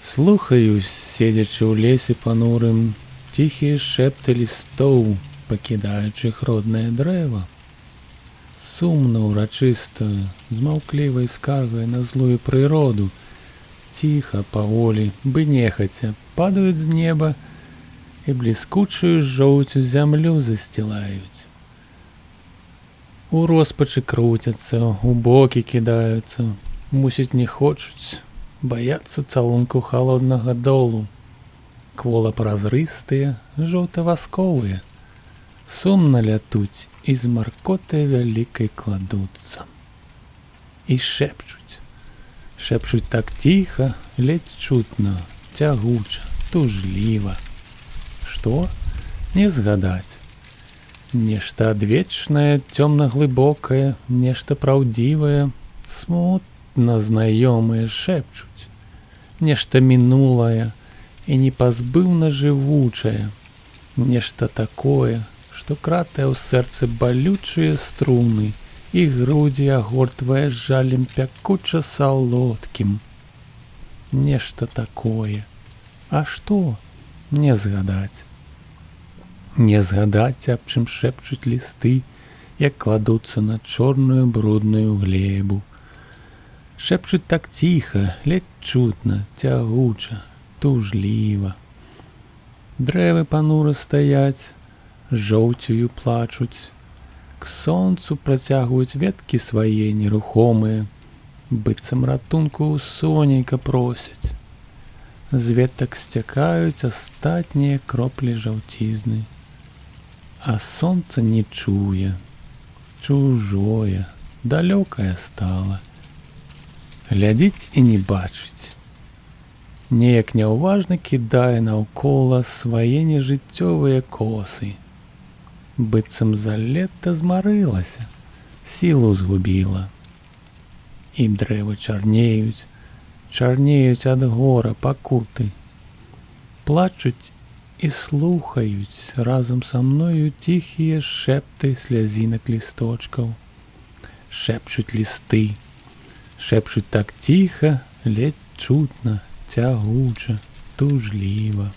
Слухаюсь, седячы ў лесе панурым, ціхія шэпты лістоў, пакідаючых роднае дрэва. Сумна ўрачыста, з маўклівай скаргай на злую прыроду, ціха, паволі, бы нехаця, падаюць з неба і бліскучую жоўцю зямлю засцілаюць. У роспачы круцяцца, у бокі кідаюцца, мусіць не хочуць, баяцца цалунку халоднага долу. Квола празрыстыя, жоўта-васковыя, сумна лятуць і з маркотай вялікай кладуцца. І шэпчуць. Шэпчуць так ціха, ледзь чутна, цягуча, тужліва. Што? Не згадаць. Нешта адвечнае, цёмна-глыбокае, нешта праўдзівае, смутна знаёмае шэпчуць. Нешта мінулае і непазбыўна жывучае, нешта такое, што кратае ў сэрцы балючыя струны і грудзі агортвае жалем пякуча салодкім. Нешта такое. А што? Не згадаць. Не згадаць, аб чым шэпчуць лісты, як кладуцца на чорную брудную глебу. Шэпчуць так ціха, ледзь чутна, цягуча, тужліва. Дрэвы панура стаяць, жоўцю плачуць, к сонцу працягваюць веткі свае нерухомыя, быццам ратунку ў сонейка просяць. З ветак сцякаюць астатнія кроплі жаўцізны. А сонца не чуе, чужое, далёкае стала. Глядзіць і не бачыць. Неяк няўважна кідае наўкола свае нежыццёвыя косы. Быццам за лета змарылася, сілу згубіла. І дрэвы чарнеюць, чарнеюць ад гора пакуты. Плачуць і слухаюць разам са мною ціхія шэпты слязінак лісточкаў. Шэпчуць лісты. Шэпчуць так ціха, ледзь чутна, цягуча, тужліва.